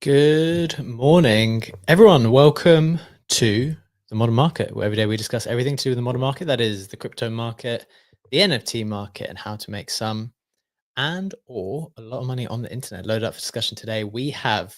Good morning, everyone. Welcome to the modern market, where every day we discuss everything to do with the modern market. That is the crypto market, the NFT market, and how to make some and or a lot of money on the internet. Loaded up for discussion today. We have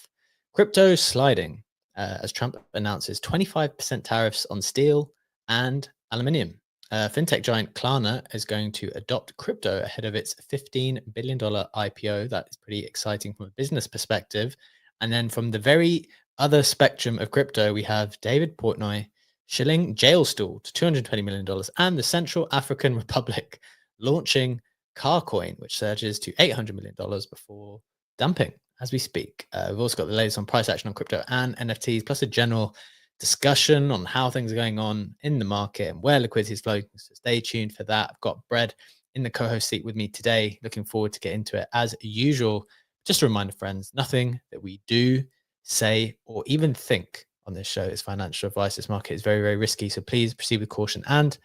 crypto sliding as Trump announces 25% tariffs on steel and aluminium. Fintech giant Klarna is going to adopt crypto ahead of its $15 billion IPO. That is pretty exciting from a business perspective. And then from the very other spectrum of crypto, we have David Portnoy shilling jail stool to $220 million and the Central African Republic launching Carcoin, which surges to $800 million before dumping as we speak. We've also got the latest on price action on crypto and NFTs, plus a general discussion on how things are going on in the market and where liquidity is flowing. So stay tuned for that. I've got Brad in the co-host seat with me today. Looking forward to get into it as usual. Just a reminder, friends, nothing that we do, say, or even think on this show is financial advice. This market is very, very risky. So please proceed with caution and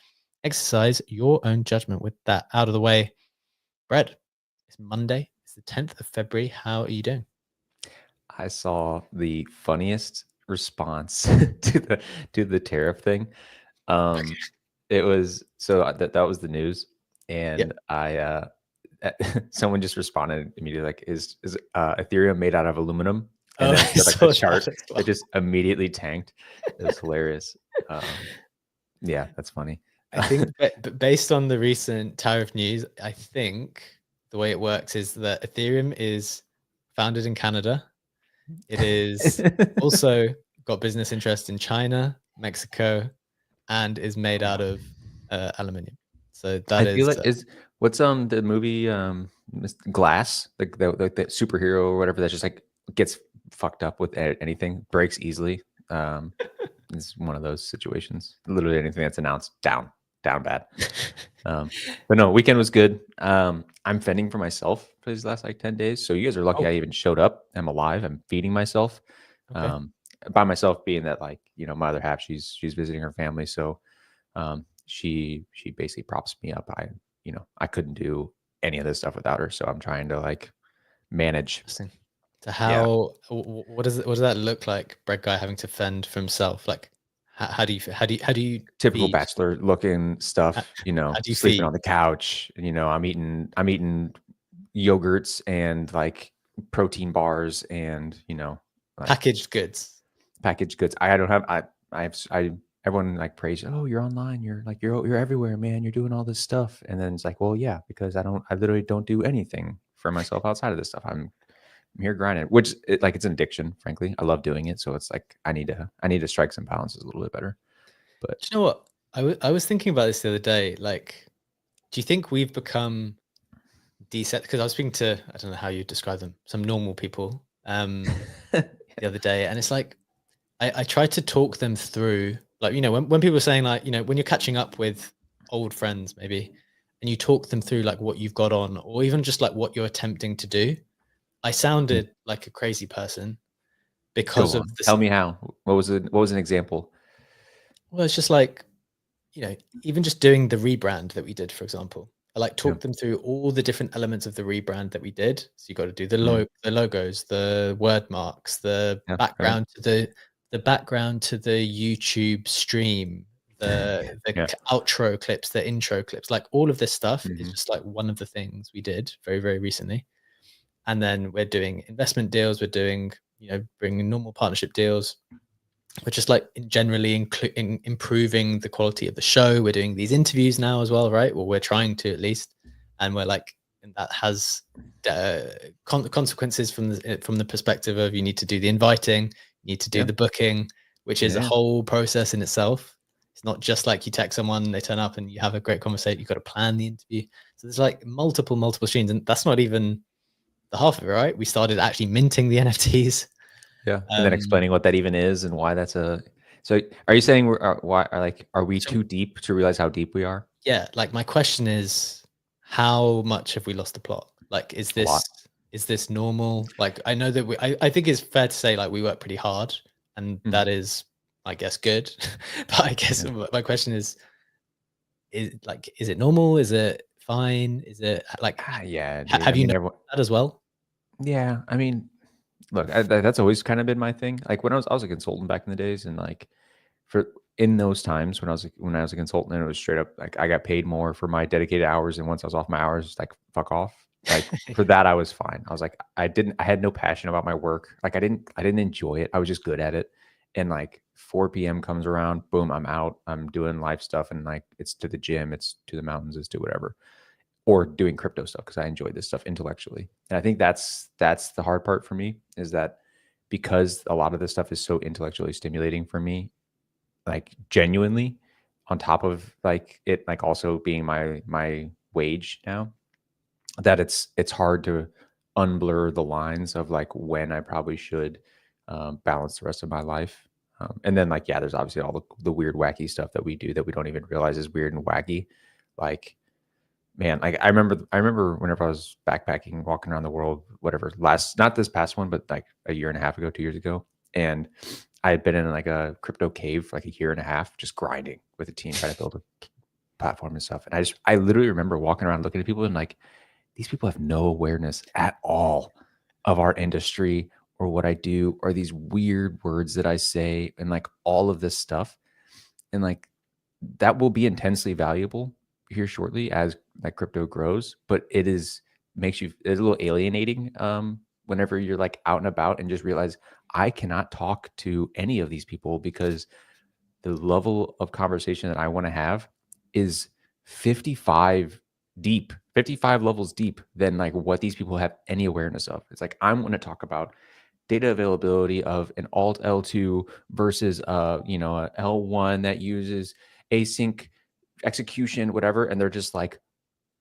exercise your own judgment. With that out of the way, Brett, it's Monday. It's the 10th of February. How are you doing? I saw the funniest response to the tariff thing. It was that was the news, and someone just responded immediately like, "Is Ethereum made out of aluminum?" And then like the chart, it just immediately tanked. It was hilarious. Yeah, that's funny. I think, but based on the recent tariff news, I think the way it works is that Ethereum is founded in Canada. It is also got business interest in China, Mexico, and is made out of aluminium. So that I feel like what's the movie Glass, like the superhero or whatever that just like gets fucked up with anything, breaks easily. It's one of those situations. Literally anything that's announced down bad. But no, weekend was good. I'm fending for myself for these last like 10 days. So you guys are lucky I even showed up. I'm alive. I'm feeding myself. Okay. By myself being that like, my other half, she's visiting her family. So she basically props me up. I couldn't do any of this stuff without her. So I'm trying to like manage. Interesting. So what does that look like? Bread guy having to fend for himself. Like how do you Typical feed? bachelor looking stuff, How do you sleeping feed? on the couch, and I'm eating yogurts and like protein bars and like Packaged goods. packaged goods. I don't have I everyone like praise, oh, you're online, you're everywhere, man, you're doing all this stuff. And then it's like, well, yeah, because I literally don't do anything for myself outside of this stuff. I'm here grinding, which it's an addiction, frankly. I love doing it. So it's like I need to strike some balances a little bit better. But Do you know what? I was thinking about this the other day. Like, do you think we've become decent? Because I was speaking to, I don't know how you describe them, some normal people the other day. And it's like, I try to talk them through, like, when people are saying like, when you're catching up with old friends, maybe, and you talk them through like what you've got on, or even just like what you're attempting to do. I sounded like a crazy person because go of on. this. Tell me how. What was an example? Well, it's just like, even just doing the rebrand that we did, for example. I like Yeah. talk them through all the different elements of the rebrand that we did. So you got to do the Mm. the logos, the word marks, the Yeah. Right. background to the background to the YouTube stream, the Yeah. outro clips, the intro clips. Like all of this stuff is Mhm. just like one of the things we did very, very recently. And then we're doing investment deals. We're doing, bringing normal partnership deals. We're just like generally improving the quality of the show. We're doing these interviews now as well, right? Well, we're trying to at least, and we're like, and that has consequences from the perspective of you need to do the inviting, you need to do the booking, which is a whole process in itself. It's not just like you text someone, they turn up, and you have a great conversation. You've got to plan the interview. So there's like multiple streams, and that's not even the half of it, right? We started actually minting the NFTs. Yeah. And then explaining what that even is and why that's a. So are you saying are we too deep to realize how deep we are? Yeah, like my question is, how much have we lost the plot? Like, is A lot. this normal? Like, I know that I think it's fair to say like we work pretty hard, and Mhm. that is, I guess, good. But I guess Yeah. my question is it normal? Is it fine? Is it like, Yeah, dude. have I you mean, noticed everyone. that as well? Yeah. I mean, Look, that's always kind of been my thing. Like when I was a consultant back in the days, and like for in those times when I was a consultant, and it was straight up like I got paid more for my dedicated hours, and once I was off my hours, like fuck off. Like for that, I was fine. I was like, I had no passion about my work. Like I didn't enjoy it. I was just good at it. And like 4 p.m. comes around, boom, I'm out. I'm doing life stuff, and like it's to the gym, it's to the mountains, it's to whatever, or doing crypto stuff because I enjoy this stuff intellectually. And I think that's the hard part for me, is that because a lot of this stuff is so intellectually stimulating for me, like genuinely, on top of like it like also being my wage now, that it's hard to unblur the lines of like when I probably should balance the rest of my life. And then like, yeah, there's obviously all the weird, wacky stuff that we do that we don't even realize is weird and wacky. Like, man, like I remember whenever I was backpacking, walking around the world, whatever, not this past one, but like a year and a half ago, 2 years ago. And I had been in like a crypto cave for like a year and a half, just grinding with a team, trying to build a platform and stuff. And I literally remember walking around looking at people and like, these people have no awareness at all of our industry or what I do or these weird words that I say and like all of this stuff. And like that will be intensely valuable here shortly as like crypto grows, but it's a little alienating whenever you're like out and about and just realize I cannot talk to any of these people because the level of conversation that I want to have is 55 deep, 55 levels deep than like what these people have any awareness of. It's like I'm going to talk about data availability of an alt L2 versus a L1 that uses async execution, whatever, and they're just like,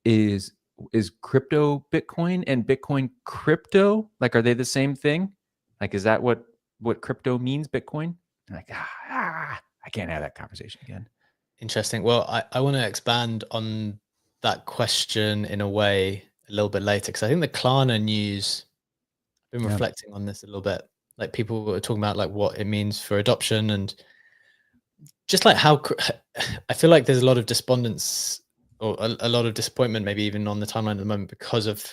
is crypto Bitcoin and Bitcoin crypto? Like, are they the same thing? Like, is that what crypto means, Bitcoin? Like, I can't have that conversation again. Interesting. Well, I want to expand on that question in a way a little bit later, because I think the Klarna news, I've been Yeah. reflecting on this a little bit. Like people were talking about like what it means for adoption, and just like how I feel like there's a lot of despondence or a lot of disappointment, maybe even on the timeline at the moment, because of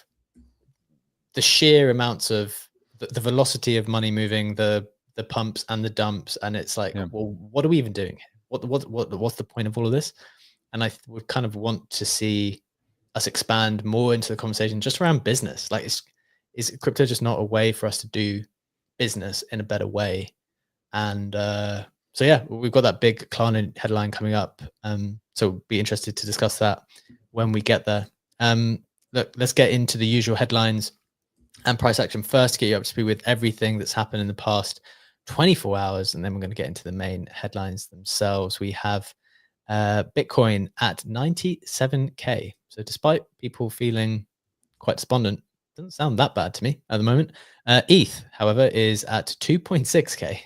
the sheer amounts of the velocity of money moving, the pumps and the dumps, and it's like, Yeah. well, what are we even doing here? What's the point of all of this? And I would kind of want to see us expand more into the conversation just around business. Like, is crypto just not a way for us to do business in a better way? And so yeah, we've got that big Klarna headline coming up. So be interested to discuss that when we get there. Look, let's get into the usual headlines and price action first to get you up to speed with everything that's happened in the past 24 hours. And then we're going to get into the main headlines themselves. We have Bitcoin at 97K. So despite people feeling quite despondent, doesn't sound that bad to me at the moment. ETH, however, is at 2.6K.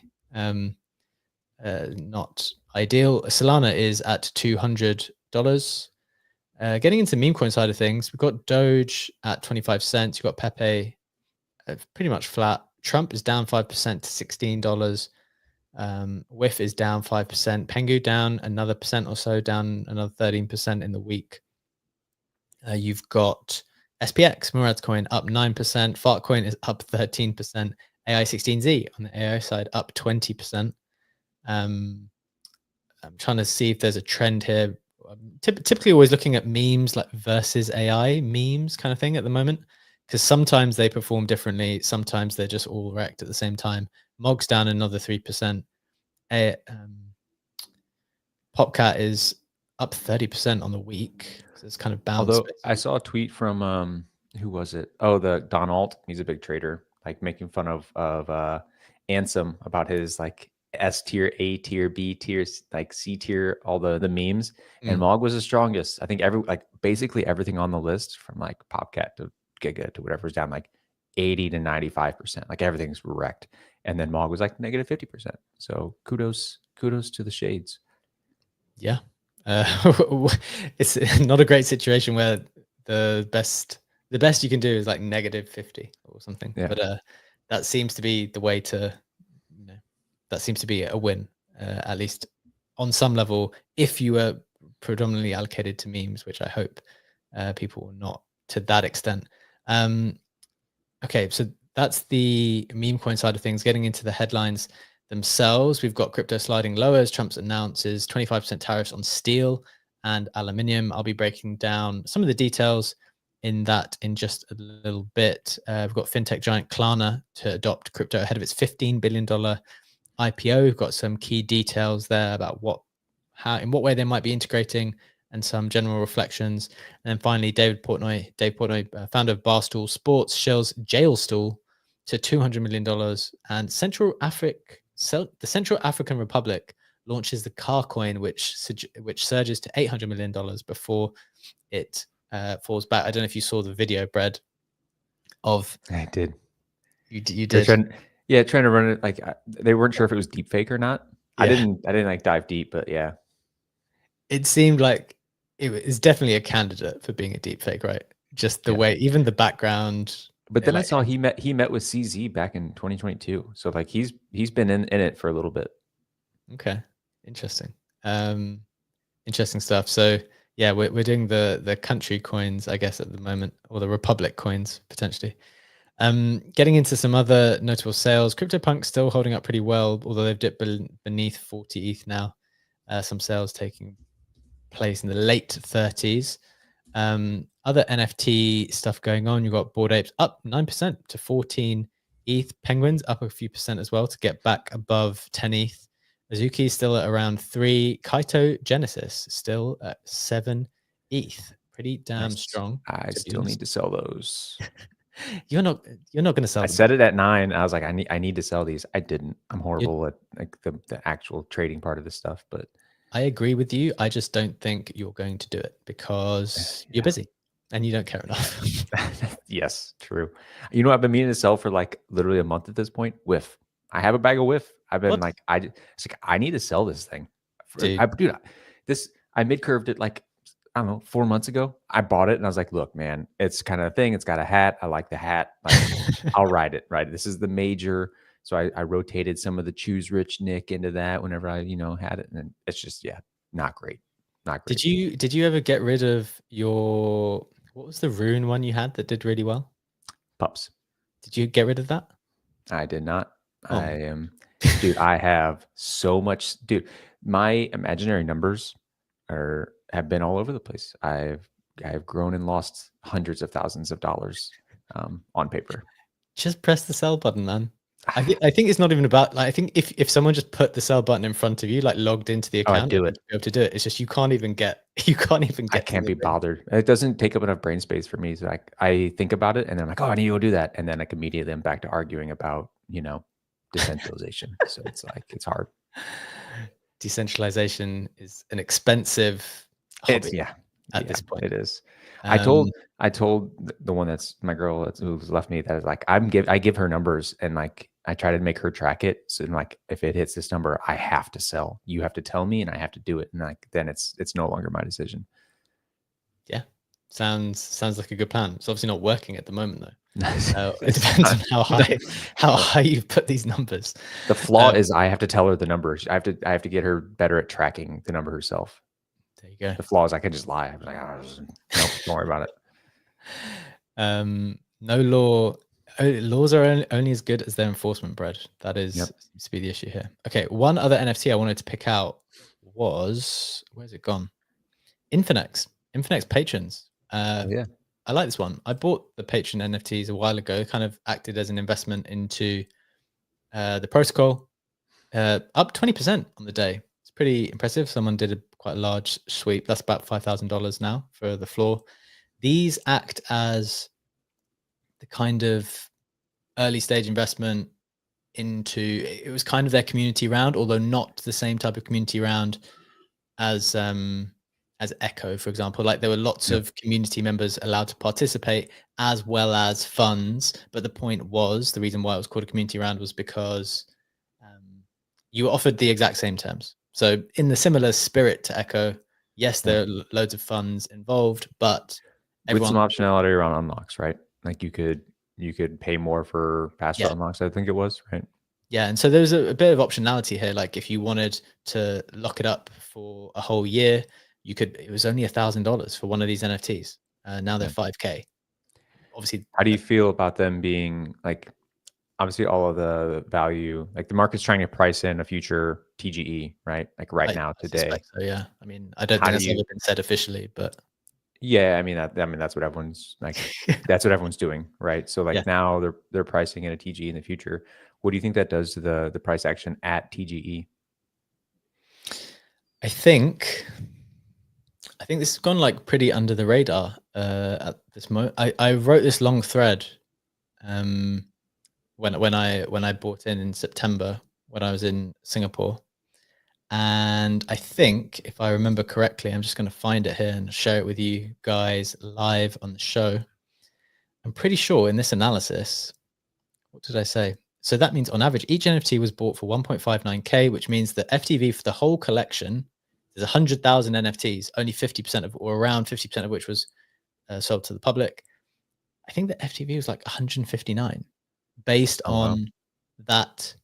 Not ideal. Solana is at $200. Getting into meme coin side of things, we've got Doge at 25 cents. You've got Pepe pretty much flat. Trump is down 5% to $16. WIF is down 5%. Pengu down another percent or so, down another 13% in the week. You've got SPX, Murad's coin, up 9%. Fartcoin is up 13%. AI16Z on the AI side, up 20%. I'm trying to see if there's a trend here. Typically always looking at memes like versus AI memes kind of thing at the moment, because sometimes they perform differently. Sometimes they're just all wrecked at the same time. Mog's down another 3%. Popcat is up 30% on the week. So it's kind of bounced. Although I saw a tweet from who was it? Oh, the Don Alt. He's a big trader, like making fun of Ansem about his like S tier, A tier, B tier, like C tier, all the memes. And Mog was the strongest. I think basically everything on the list from like Popcat to Giga to whatever's down like 80 to 95%. Like everything's wrecked. And then Mog was like negative 50%. So kudos to the shades. Yeah. It's not a great situation where the best you can do is like negative 50 or something. Yeah. But that seems to be the way to, that seems to be a win, at least on some level, if you were predominantly allocated to memes, which I hope people will not to that extent. Okay, so that's the meme coin side of things. Getting into the headlines themselves, we've got crypto sliding lower as Trump announces 25% tariffs on steel and aluminium. I'll be breaking down some of the details in that in just a little bit. We've got fintech giant Klarna to adopt crypto ahead of its $15 billion IPO. We've got some key details there about in what way they might be integrating and some general reflections. And then finally, Dave Portnoy, founder of Barstool Sports, shills jail stool to $200 million. And the Central African Republic launches the car coin, which surges to $800 million before it falls back. I don't know if you saw the video, Brad, of... I did. You did? Trying to run it like they weren't sure if it was deep fake or not. Yeah. I didn't like dive deep, but yeah. It seemed like it was definitely a candidate for being a deep fake, right? Just the way, even the background. But then I saw he met with CZ back in 2022. So like he's been in it for a little bit. Okay. Interesting. Interesting stuff. So yeah, we're doing the country coins, I guess, at the moment, or the Republic coins potentially. Getting into some other notable sales, CryptoPunk's still holding up pretty well, although they've dipped beneath 40 ETH now. Some sales taking place in the late 30s. Other NFT stuff going on. You've got Bored Apes up 9% to 14 ETH. Penguins up a few percent as well to get back above 10 ETH. Azuki still at around 3. Kaito Genesis still at 7 ETH. Pretty damn strong. I still need to sell those. You're not going to sell them. I said it at 9. I was like, I need to sell these. I didn't. I'm horrible at like the actual trading part of this stuff, but I agree with you. I just don't think you're going to do it because you're busy and you don't care enough. Yes, true. You know, I've been meaning to sell for like literally a month at this point. Whiff. I have a bag of whiff. I've been like, I need to sell this thing. I mid-curved it like, I don't know, 4 months ago. I bought it and I was like, look, man, it's kind of a thing. It's got a hat. I like the hat. Like, I'll ride it, right? This is the major. So I rotated some of the Choose Rich Nick into that whenever I, had it. And it's just, not great. Not great. Did you ever get rid of what was the rune one you had that did really well? Pups. Did you get rid of that? I did not. Dude, I have so much, dude, my imaginary numbers have been all over the place. I've grown and lost hundreds of thousands of dollars on paper. Just press the sell button, man. I think it's not even about, like, I think if someone just put the sell button in front of you, like logged into the account, I'd do it. Be able to do it. It's just you can't even get. I can't be bothered. It doesn't take up enough brain space for me. So I think about it and then I'm like, oh, I need to go do that, and then like immediately I'm back to arguing about decentralization. So it's like it's hard. Decentralization is an expensive hobby. At this point, it is. I told the one that's my girl who's left me that is like I give her numbers and like I try to make her track it. So like if it hits this number, I have to sell. You have to tell me and I have to do it. And like then it's no longer my decision. Yeah. Sounds like a good plan. It's obviously not working at the moment though. So it depends on how high you put these numbers. The flaw is I have to tell her the numbers. I have to get her better at tracking the number herself. There you go. The flaw is I can just lie. I'm like, nope, don't worry about it. No laws are only as good as their enforcement, Brad. That seems to be the issue here. Okay, one other NFT I wanted to pick out was, where's it gone? Infinex patrons. I like this one. I bought the patron NFTs a while ago, kind of acted as an investment into the protocol. Up 20% on the day. It's pretty impressive. Someone did quite a large sweep. That's about $5,000 now for the floor. These act as the kind of early stage investment into, it was kind of their community round, although not the same type of community round as Echo, for example. Like there were lots of community members allowed to participate as well as funds. But the point was, the reason why it was called a community round was because you were offered the exact same terms. So in the similar spirit to Echo, yes, there are loads of funds involved, but with some optionality around unlocks, right? Like you could pay more for faster unlocks, I think it was, right? Yeah, and so there's a bit of optionality here. Like if you wanted to lock it up for a whole year, you could. It was only $1,000 for one of these NFTs. Now they're $5K. Obviously, how do you feel about them being like obviously all of the value, like the market's trying to price in a future TGE, right? Like right now, I today. suspect so. Yeah. I mean, I don't How think do that's ever you? been said officially, but Yeah, I mean that's what everyone's like. That's what everyone's doing, right? So yeah, like now they're pricing in a TGE in the future. What do you think that does to the price action at TGE? I think this has gone like pretty under the radar at this moment. I wrote this long thread um, when I bought in September when I was in Singapore, and I think if I remember correctly, I'm just going to find it here and share it with you guys live on the show. I'm pretty sure in this analysis, what did I say? So that means on average, each NFT was bought for 1.59K, which means the FTV for the whole collection is 100,000 NFTs, only 50% of, or around 50% of which was sold to the public. I think the FTV was like 159 based Oh wow. on that.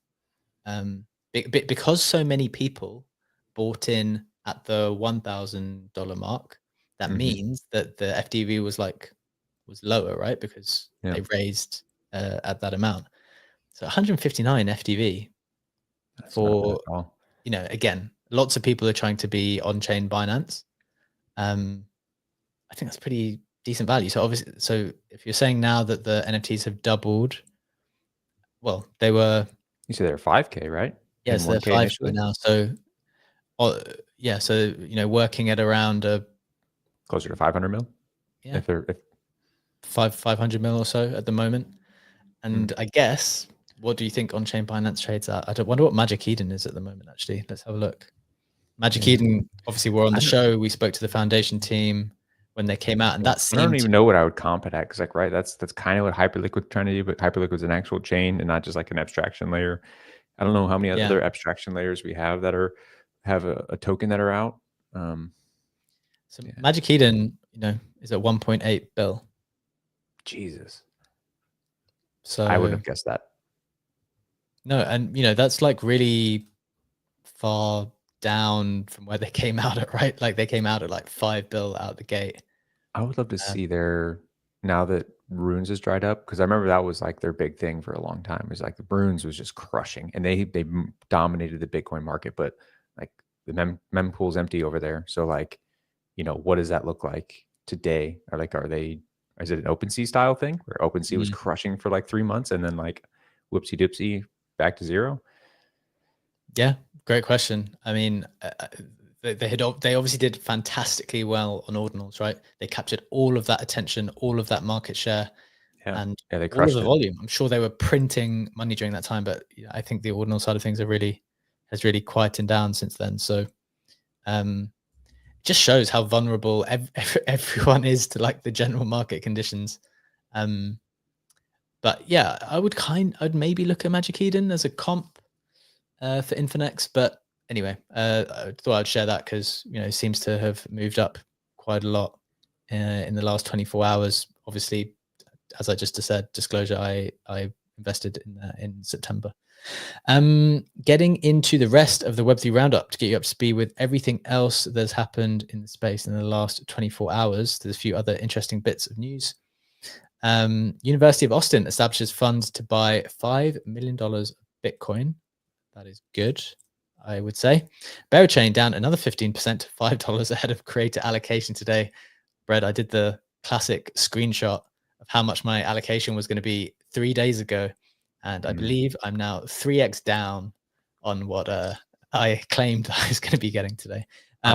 Because so many people bought in at the $1,000 mark, that Hmm. means that the FTV was lower, right? Because Yeah, they raised at that amount. So 159 FTV that's not bad for, at all. again, lots of people are trying to be on chain Binance. Um, I think that's pretty decent value. So obviously, so if you're saying now that the NFTs have doubled, well, they were, You say they're 5K, right? And yes, they're 1K 5K initially, now. So, yeah, so, working at around closer to 500 mil. yeah, If they're if 500 mil or so at the moment. hmm. And I guess, what do you think on chain Binance trades at? I don't wonder what Magic Eden is at the moment, actually. Let's have a look. Magic Yeah, Eden, obviously, we're on I the don't. show. We spoke to the foundation team when they came out, and that I don't seemed to, even know what I would comp it at because, like, right, that's kind of what Hyperliquid's trying to do, but Hyperliquid's an actual chain and not just like an abstraction layer. I don't know how many yeah. other abstraction layers we have that have a token that are out. Um, So yeah, Magic Eden, is at 1.8 bill. Jesus, I wouldn't So have guessed that. no, and that's like really far down from where they came out at, right? Like they came out at like 5 bill out the gate. I would love to Uh, see their now that Runes is dried up because I remember that was like their big thing for a long time. It was like the Runes was just crushing, and they dominated the Bitcoin market, but like the mempool's empty over there. So like, what does that look like today? Or like, is it an OpenSea style thing where OpenSea was mm, crushing for like 3 months and then like whoopsie doopsie back to zero? yeah, great question. I mean, they obviously did fantastically well on ordinals, right? They captured all of that attention, all of that market share, Yeah. and Yeah, they all of crushed the it. volume. I'm sure they were printing money during that time, but I think the ordinal side of things has really quietened down since then. So um, it just shows how vulnerable everyone is to like the general market conditions. Um, but yeah, I'd maybe look at Magic Eden as a comp for Infinex. But anyway, I thought I'd share that because it seems to have moved up quite a lot in the last 24 hours. Obviously, as I just said, disclosure, I invested in September. Getting into the rest of the Web3 roundup to get you up to speed with everything else that's happened in the space in the last 24 hours. There's a few other interesting bits of news. University of Austin establishes funds to buy $5 million of Bitcoin. That is good, I would say. Chain down another 15% to $5 ahead of creator allocation today. Brett, I did the classic screenshot of how much my allocation was going to be 3 days ago. And I Mhm. believe I'm now 3x down on what I claimed I was going to be getting today. But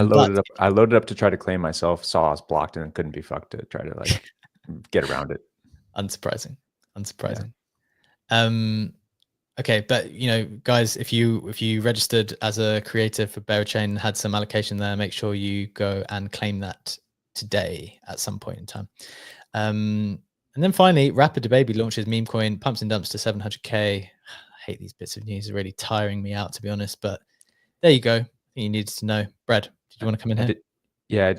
I loaded up to try to claim myself, saw I was blocked and couldn't be fucked to try to like get around it. unsurprising, Yeah. unsurprising. Um, okay, but guys, if you registered as a creator for Chain and had some allocation there, make sure you go and claim that today at some point in time. And then finally, Rapid Baby launches memecoin, pumps and dumps to 700K. I hate these bits of news; they're really tiring me out, to be honest. But there you go. I think you needed to know. Brad, did you want to come in I here? did. Yeah,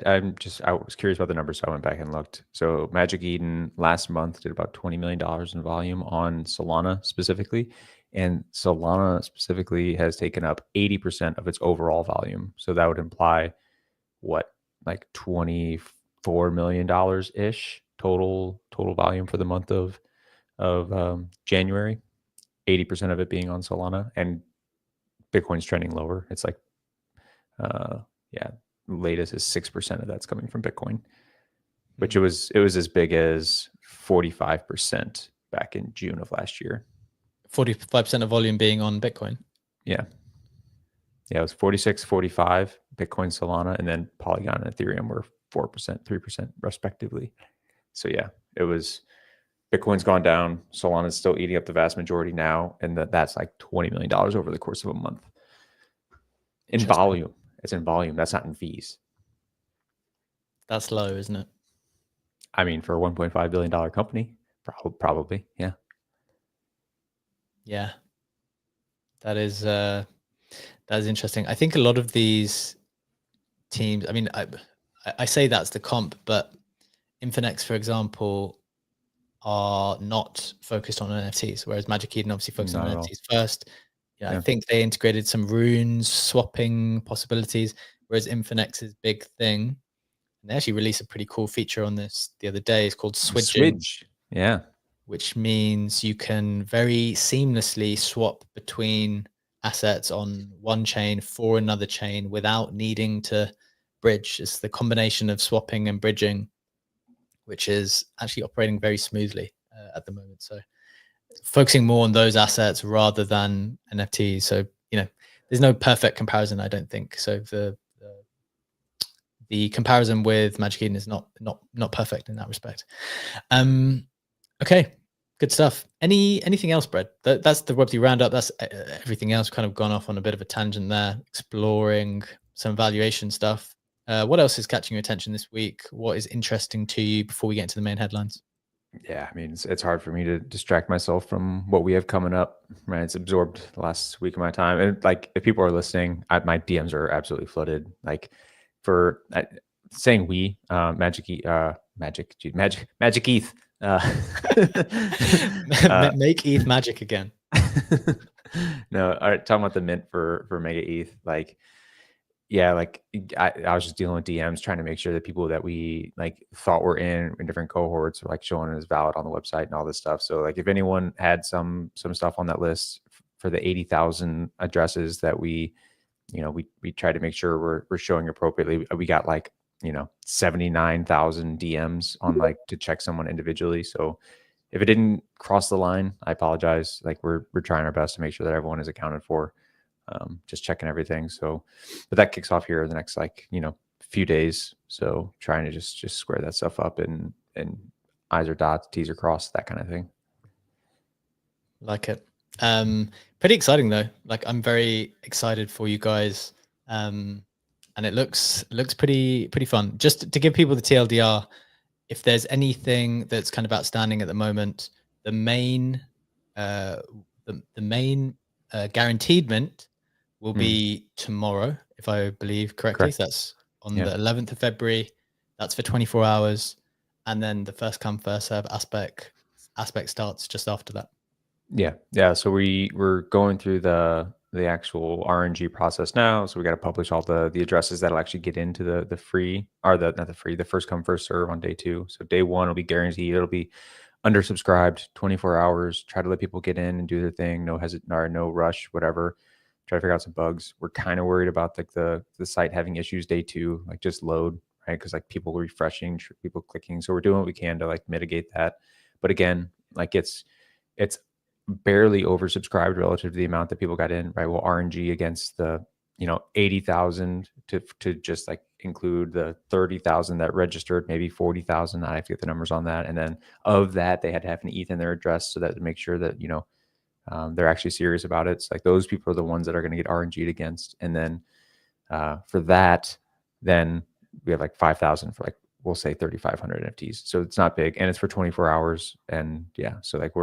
I was curious about the numbers, so I went back and looked. So Magic Eden last month did about $20 million in volume on Solana specifically. And Solana specifically has taken up 80% of its overall volume. So that would imply what, like $24 million ish total volume for the month of January. 80% of it being on Solana, and Bitcoin's trending lower. It's like, latest is 6% of that's coming from Bitcoin, which it was as big as 45% back in June of last year. 45% of volume being on Bitcoin. Yeah. Yeah, it was 46, 45, Bitcoin, Solana, and then Polygon and Ethereum were 4%, 3% respectively. So yeah, it was, Bitcoin's gone down. Solana's still eating up the vast majority now. And that's like $20 million over the course of a month. In volume. It's in volume. That's not in fees. That's low, isn't it? I mean, for a $1.5 billion company, probably. Yeah. Yeah. That is interesting. I think a lot of these teams, I mean, I say that's the comp, but Infinex, for example, are not focused on NFTs, whereas Magic Eden obviously focused on NFTs first. Yeah, I think they integrated some runes swapping possibilities, whereas Infinex's big thing, and they actually released a pretty cool feature on this the other day. It's called swidging. Yeah. Which means you can very seamlessly swap between assets on one chain for another chain without needing to bridge. It's the combination of swapping and bridging, which is actually operating very smoothly at the moment. So focusing more on those assets rather than NFTs. So, there's no perfect comparison, I don't think. So the comparison with Magic Eden is not perfect in that respect. Okay, good stuff. Anything else, Brad? That's the Web3 Roundup. That's everything else. Kind of gone off on a bit of a tangent there, exploring some valuation stuff. What else is catching your attention this week? What is interesting to you before we get into the main headlines? Yeah, I mean, it's hard for me to distract myself from what we have coming up, right? It's absorbed the last week of my time. And like, if people are listening, my DMs are absolutely flooded. Like, for saying we, Magic ETH, make ETH magic again. No, all right, talking about the mint for Mega ETH, like, yeah, like I was just dealing with DMs trying to make sure that people that we like thought were in different cohorts were like showing it as valid on the website and all this stuff. So like, if anyone had some stuff on that list for the 80,000 addresses that we tried to make sure we're showing appropriately, we got like 79,000 DMs on like to check someone individually. So if it didn't cross the line, I apologize. Like, we're trying our best to make sure that everyone is accounted for. Just checking everything. So, but that kicks off here in the next few days. So trying to just square that stuff up and I's are dots, T's are crossed, that kind of thing. Like it. Pretty exciting though. Like, I'm very excited for you guys. And it looks pretty fun. Just to give people the TLDR, if there's anything that's kind of outstanding at the moment, the main guaranteed mint will be tomorrow, if I believe correctly. Correct. So that's on the 11th of February. That's for 24 hours. And then the first come, first serve aspect starts just after that. Yeah. So we're going through the actual RNG process now. So we got to publish all the addresses that'll actually get into the free, or the first come, first serve on day 2. So day 1 will be guaranteed. It'll be undersubscribed, 24 hours. Try to let people get in and do their thing. No rush, whatever. Try to figure out some bugs. We're kind of worried about like the site having issues day 2, like just load, right? Because like people refreshing, people clicking. So we're doing what we can to like mitigate that. But again, like it's barely oversubscribed relative to the amount that people got in, right? Well, RNG against the 80,000 to just like include the 30,000 that registered, maybe 40,000. I have to get the numbers on that. And then of that, they had to have an ETH in their address so that to make sure that they're actually serious about it. It's like those people are the ones that are going to get RNG'd against. And then for that, then we have like 5,000 for like, we'll say 3,500 NFTs. So it's not big, and it's for 24 hours. And yeah, so like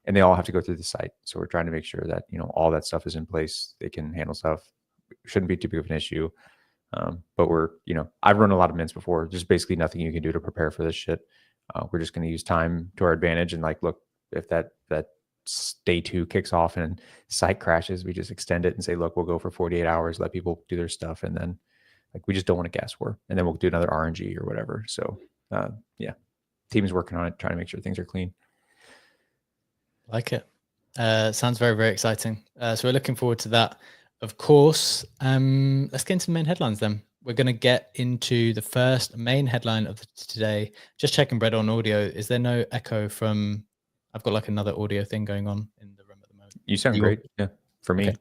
and they all have to go through the site. So we're trying to make sure that, all that stuff is in place. They can handle stuff. Shouldn't be too big of an issue. But we're, I've run a lot of mints before. There's basically nothing you can do to prepare for this shit. We're just going to use time to our advantage. And like, look, if that day 2 kicks off and site crashes, we just extend it and say, look, we'll go for 48 hours, let people do their stuff. And then like, we just don't want to guess war. And then we'll do another RNG or whatever. So yeah, team's working on it, trying to make sure things are clean. Like it. Sounds very, very exciting. So we're looking forward to that. Of course, let's get into the main headlines then. We're going to get into the first main headline of today. Just checking, Brett, on audio. Is there no echo from? I've got like another audio thing going on in the room at the moment. You sound great. Yeah, for me. Okay,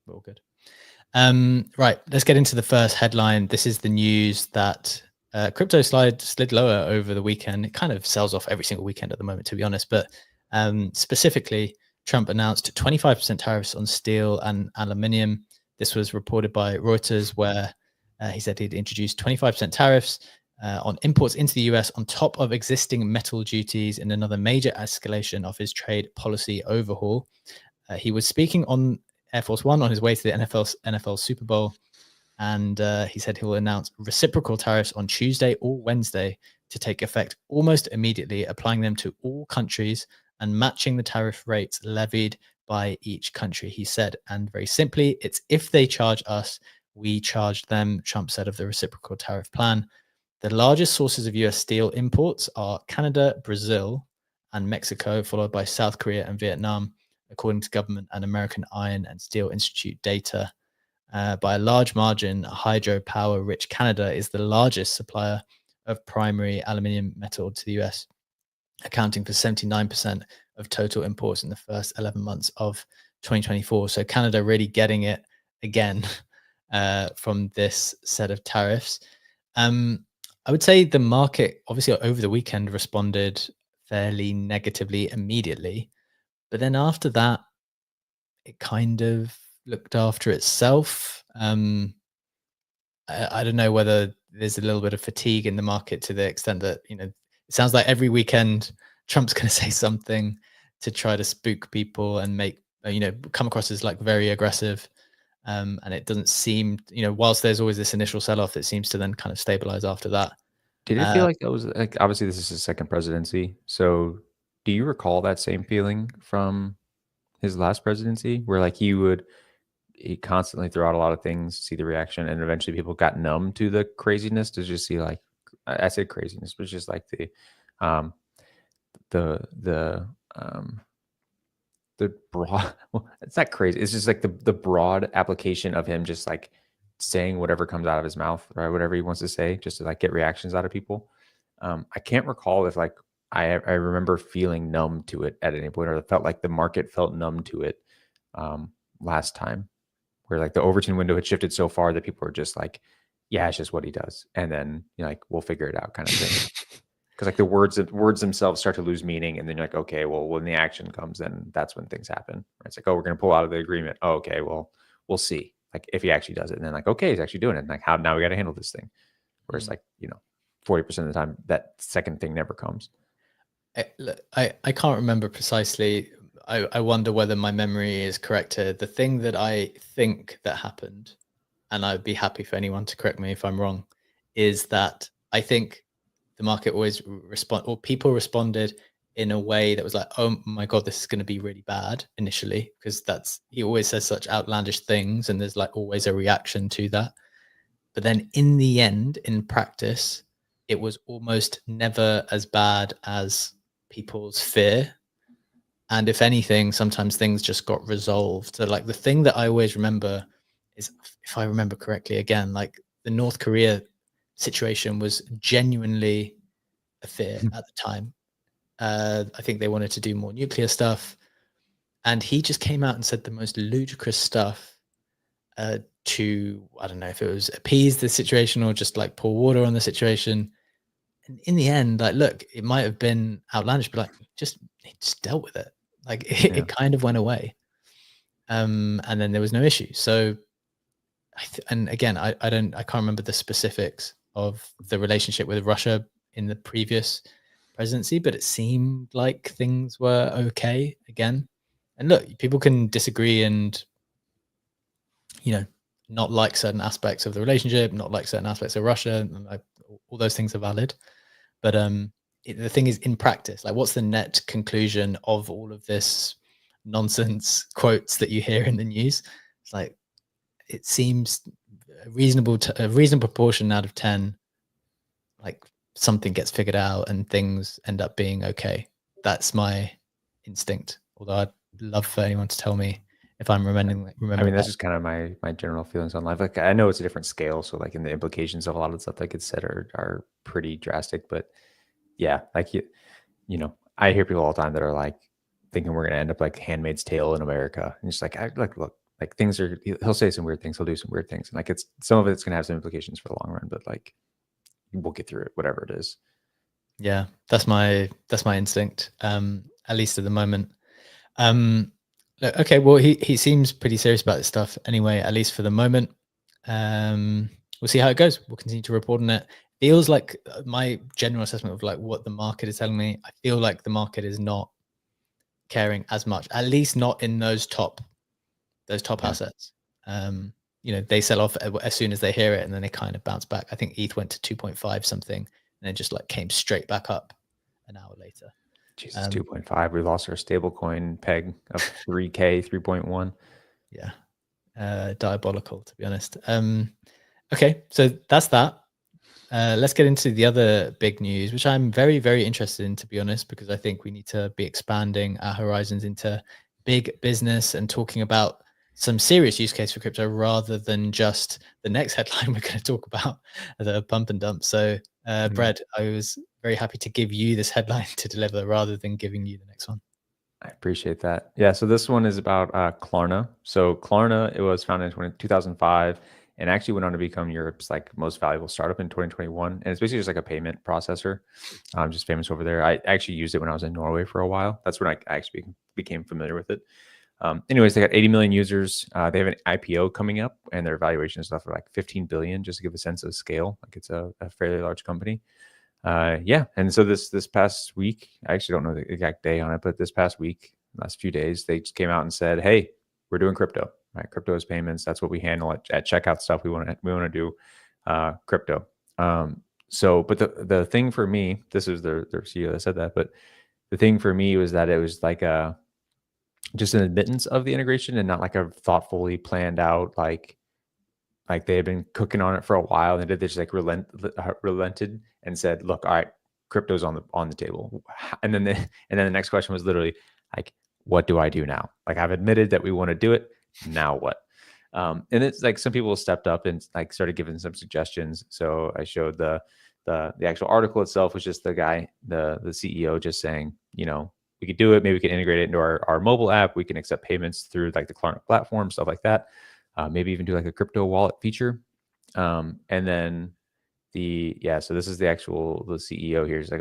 we're all good. Right, let's get into the first headline. This is the news that crypto slid lower over the weekend. It kind of sells off every single weekend at the moment, to be honest. But specifically, Trump announced 25% tariffs on steel and aluminium. This was reported by Reuters, where he said he'd introduced 25% tariffs on imports into the US on top of existing metal duties in another major escalation of his trade policy overhaul. He was speaking on Air Force One on his way to the NFL Super Bowl, and he said he will announce reciprocal tariffs on Tuesday or Wednesday to take effect almost immediately, applying them to all countries and matching the tariff rates levied by each country, he said. And very simply, it's if they charge us, we charge them, Trump said of the reciprocal tariff plan. The largest sources of US steel imports are Canada, Brazil, and Mexico, followed by South Korea and Vietnam, according to government and American Iron and Steel Institute data. By a large margin, hydropower-rich Canada is the largest supplier of primary aluminium metal to the US, accounting for 79% of total imports in the first 11 months of 2024. So Canada really getting it again from this set of tariffs. I would say the market, obviously over the weekend, responded fairly negatively immediately. But then after that, it kind of looked after itself. I don't know whether there's a little bit of fatigue in the market to the extent that, it sounds like every weekend Trump's going to say something to try to spook people and make, come across as like very aggressive. And it doesn't seem, whilst there's always this initial sell-off, it seems to then kind of stabilize after that. Did it feel like that was like, obviously this is his second presidency. So do you recall that same feeling from his last presidency where like he constantly threw out a lot of things, see the reaction, and eventually people got numb to the craziness to just see like, I say craziness, but it's just like the broad, well, it's not crazy. It's just like the broad application of him just like saying whatever comes out of his mouth, right? Whatever he wants to say, just to like get reactions out of people. I can't recall if like I remember feeling numb to it at any point, or it felt like the market felt numb to it last time, where like the Overton window had shifted so far that people were just like, yeah, it's just what he does, and then like we'll figure it out, kind of thing. Because like the words themselves start to lose meaning, and then you're like, okay, well, when the action comes, then that's when things happen. It's like, oh, we're going to pull out of the agreement. Oh, okay, well, we'll see. Like if he actually does it, and then like, okay, he's actually doing it. And like, how now we got to handle this thing. Whereas like 40% of the time, that second thing never comes. I can't remember precisely. I wonder whether my memory is correct here. The thing that I think that happened, and I'd be happy for anyone to correct me if I'm wrong, is that I think the market always people responded in a way that was like, oh my God, this is going to be really bad initially, because he always says such outlandish things and there's like always a reaction to that. But then in the end, in practice, it was almost never as bad as people's fear. And if anything, sometimes things just got resolved. So like the thing that I always remember is, if I remember correctly, again, like the North Korea situation was genuinely a fear at the time. I think they wanted to do more nuclear stuff. And he just came out and said the most ludicrous stuff to, I don't know if it was appease the situation or just like pour water on the situation. And in the end, like, look, it might have been outlandish, but like, he just dealt with it. Like it kind of went away. And then there was no issue. So, and again, I can't remember the specifics of the relationship with Russia in the previous presidency, but it seemed like things were okay again. And look, people can disagree and, not like certain aspects of the relationship, not like certain aspects of Russia. And all those things are valid. But the thing is, in practice, like, what's the net conclusion of all of this nonsense quotes that you hear in the news? It's like, it seems a reasonable proportion out of 10, like something gets figured out and things end up being okay. That's my instinct. Although I'd love for anyone to tell me if I'm remembering I mean, that's that. just kind of my general feelings on life. Like, I know it's a different scale, so like, in the implications of a lot of the stuff that gets said are pretty drastic. But yeah, like you know, I hear people all the time that are like thinking we're gonna end up like Handmaid's Tale in America, and just like, look, like things are. He'll say some weird things, he'll do some weird things, and like it's some of it's gonna have some implications for the long run, but like we'll get through it, whatever it is. Yeah, that's my instinct. At least at the moment. Okay, well, he seems pretty serious about this stuff anyway, at least for the moment. We'll see how it goes. We'll continue to report on it. Feels like my general assessment of like what the market is telling me, I feel like the market is not caring as much, at least not in those top assets. They sell off as soon as they hear it, and then they kind of bounce back. I think ETH went to 2.5 something, and then just like came straight back up an hour later. Jesus, 2.5. We lost our stablecoin peg of 3K, 3.1. Yeah, diabolical, to be honest. Okay, so that's that. Let's get into the other big news, which I'm very, very interested in, to be honest, because I think we need to be expanding our horizons into big business and talking about some serious use case for crypto rather than just the next headline we're going to talk about, the pump and dump. So, Brad, I was very happy to give you this headline to deliver rather than giving you the next one. I appreciate that. Yeah, so this one is about Klarna. So Klarna, it was founded in 2005 and actually went on to become Europe's like most valuable startup in 2021. And it's basically just like a payment processor, just famous over there. I actually used it when I was in Norway for a while. That's when I actually became familiar with it. Anyways, they got 80 million users. They have an IPO coming up, and their valuation is stuff for like 15 billion, just to give a sense of scale. Like it's a fairly large company. Yeah, and so this past week, I actually don't know the exact day on it, but this past week, last few days, they just came out and said, "Hey, we're doing crypto. Right? Crypto is payments. That's what we handle at checkout stuff. We want to do crypto." So, but the thing for me, this is their CEO that said that, but the thing for me was that it was like just an admittance of the integration and not like a thoughtfully planned out like they had been cooking on it for a while, and they just like relented and said, "Look, all right, crypto's on the table." And then the next question was literally like, "What do I do now? Like, I've admitted that we want to do it. Now what?" And it's like some people stepped up and like started giving some suggestions. So I showed the actual article itself was just the guy, the CEO, just saying, we could do it. Maybe we can integrate it into our mobile app. We can accept payments through like the Klarna platform, stuff like that. Maybe even do like a crypto wallet feature. And then so this is the CEO here. He's like,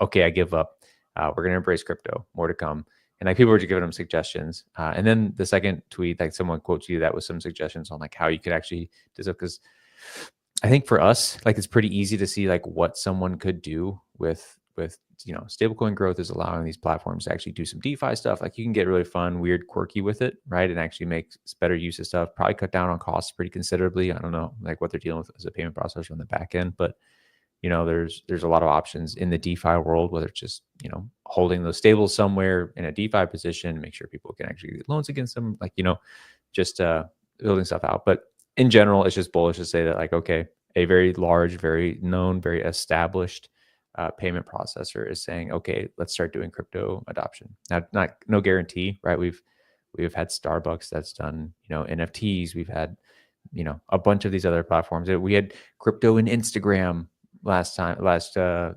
okay, I give up. We're going to embrace crypto, more to come. And like people were just giving him suggestions. And then the second tweet, like someone quotes you that with some suggestions on like how you could actually do stuff. Because I think for us, like it's pretty easy to see like what someone could do with stablecoin growth is allowing these platforms to actually do some DeFi stuff. Like you can get really fun, weird, quirky with it, right? And actually make better use of stuff, probably cut down on costs pretty considerably. I don't know like what they're dealing with as a payment processor on the back end, but there's a lot of options in the DeFi world, whether it's just, holding those stables somewhere in a DeFi position, make sure people can actually get loans against them, like, just building stuff out. But in general, it's just bullish to say that like, okay, a very large, very known, very established payment processor is saying, okay, let's start doing crypto adoption. Now, no guarantee, right? We've had Starbucks that's done, NFTs. We've had, a bunch of these other platforms. We had crypto in Instagram last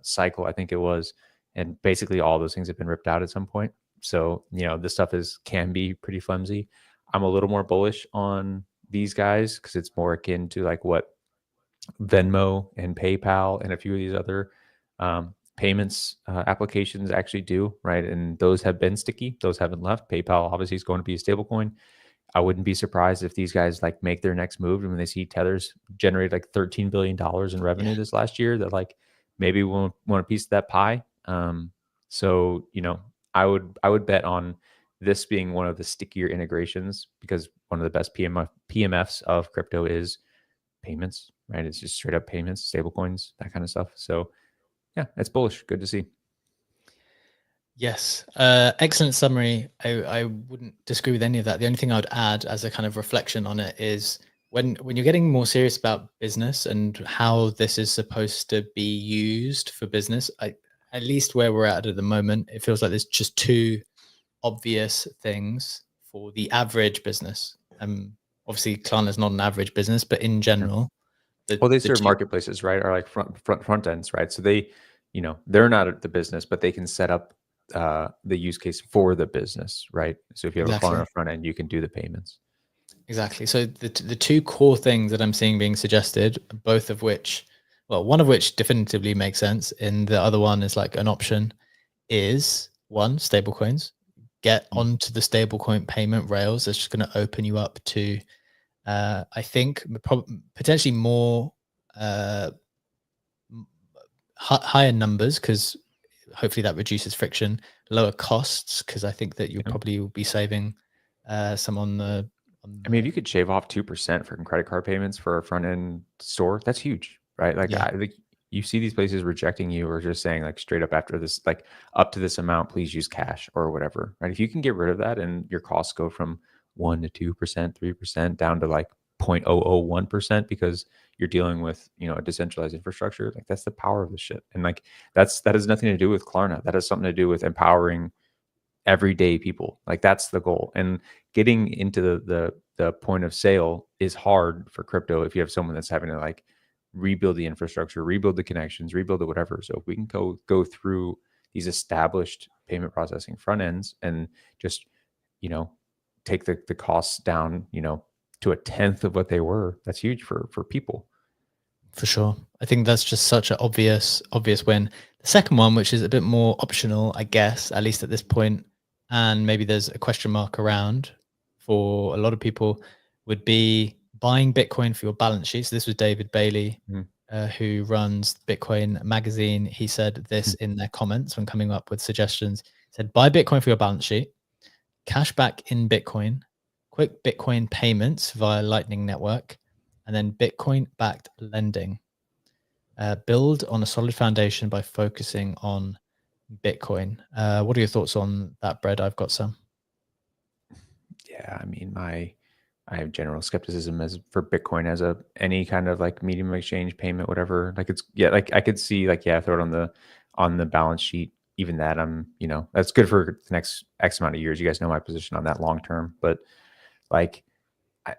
cycle, I think it was, and basically all those things have been ripped out at some point. So, this stuff can be pretty flimsy. I'm a little more bullish on these guys because it's more akin to like what Venmo and PayPal and a few of these other payments applications actually do, right? And those have been sticky. Those haven't left. PayPal obviously is going to be a stable coin. I wouldn't be surprised if these guys like make their next move and when they see Tether's generate like $13 billion in revenue this last year, that like maybe want a piece of that pie. So, I would bet on this being one of the stickier integrations because one of the best PMFs of crypto is payments, right? It's just straight up payments, stable coins, that kind of stuff. So yeah, it's bullish. Good to see. Yes, excellent summary. I wouldn't disagree with any of that. The only thing I would add as a kind of reflection on it is when you're getting more serious about business and how this is supposed to be used for business, at least where we're at the moment, it feels like there's just two obvious things for the average business? Obviously, Klarna is not an average business, but in general, Well, they the serve two marketplaces, right? Or like front ends, right? So they, they're not the business, but they can set up the use case for the business, right? So if you have a exactly. Klarna front end, you can do the payments. Exactly. So the two core things that I'm seeing being suggested, both of which, well, one of which definitively makes sense, and the other one is like an option, is one, stablecoins. Get Mm. onto the stablecoin payment rails. That's just going to open you up to, I think, potentially more higher numbers, because hopefully that reduces friction, lower costs, because I think that you'll Yeah. probably be saving some on the I mean, if you could shave off 2% from credit card payments for a front end store, that's huge, right? Like, yeah. you see these places rejecting you or just saying like straight up after this, like up to this amount, please use cash or whatever, right? If you can get rid of that and your costs go from 1 to 2%, 3% down to like 0.001% because you're dealing with, a decentralized infrastructure, like that's the power of the shit. And like, that has nothing to do with Klarna. That has something to do with empowering everyday people. Like that's the goal. And getting into the point of sale is hard for crypto if you have someone that's having to like rebuild the infrastructure, rebuild the connections, rebuild the whatever. So if we can go through these established payment processing front ends and just, you know, take the costs down, to a tenth of what they were, that's huge for people. For sure. I think that's just such an obvious win. The second one, which is a bit more optional, I guess, at least at this point, and maybe there's a question mark around for a lot of people, would be buying Bitcoin for your balance sheet. So this was David Bailey, Mhm. who runs Bitcoin Magazine. He said this in their comments when coming up with suggestions. He said, buy Bitcoin for your balance sheet, cash back in Bitcoin, quick Bitcoin payments via Lightning Network, and then Bitcoin backed lending. Build on a solid foundation by focusing on Bitcoin. What are your thoughts on that, Brad? I've got some. Yeah, I mean, I have general skepticism as for Bitcoin as any kind of like medium of exchange payment, whatever. Like like I could see like, yeah, throw it on the balance sheet. Even that, that's good for the next X amount of years. You guys know my position on that long term, but like I,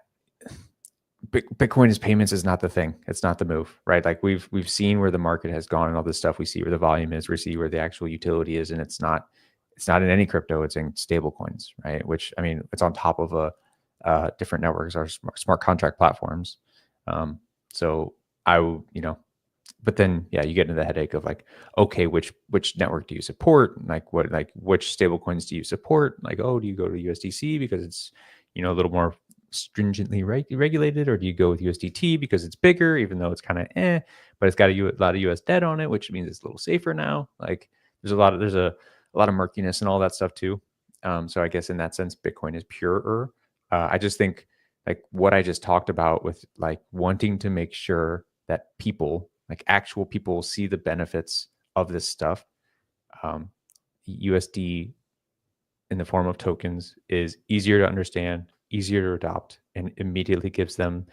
Bitcoin as payments is not the thing. It's not the move, right? Like we've seen where the market has gone and all this stuff. We see where the volume is. We see where the actual utility is, and it's not in any crypto. It's in stable coins, right? Which I mean, it's on top of different networks or smart contract platforms. So but then yeah, you get into the headache of like, okay, which network do you support? Like which stable coins do you support? Like, oh, do you go to USDC because it's a little more stringently regulated, or do you go with USDT because it's bigger, even though it's kind of but it's got a lot of US debt on it, which means it's a little safer now. Like there's a lot of murkiness and all that stuff too. So I guess in that sense, Bitcoin is purer. I just think like what I just talked about with like wanting to make sure that people, like actual people, see the benefits of this stuff. USD in the form of tokens is easier to understand, easier to adopt, and immediately gives them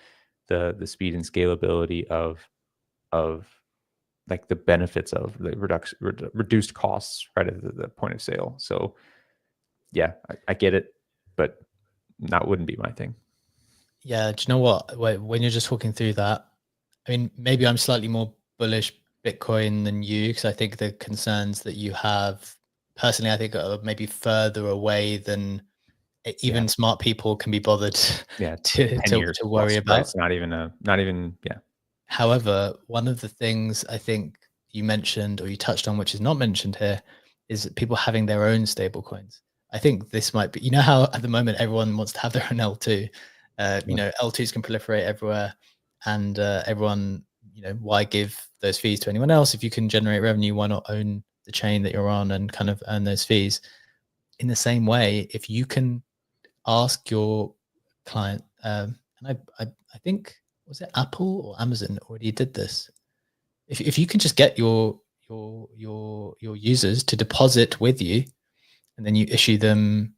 the speed and scalability of like the benefits of the reduced costs right at the point of sale. So yeah, I get it, but that wouldn't be my thing. Yeah, do you know what? When you're just talking through that, I mean, maybe I'm slightly more bullish Bitcoin than you, because I think the concerns that you have personally, I think are maybe further away than Yeah, even smart people can be bothered yeah, to 10 years to worry plus, right? about. It's not even yeah. However, one of the things I think you mentioned or you touched on, which is not mentioned here, is people having their own stable coins. I think this might be, you know, how at the moment everyone wants to have their own L2. Yeah. L2s can proliferate everywhere, and everyone, why give those fees to anyone else? If you can generate revenue, why not own the chain that you're on and kind of earn those fees? In the same way, if you can ask your client, and I think, was it Apple or Amazon already did this? If you can just get your users to deposit with you, and then you issue them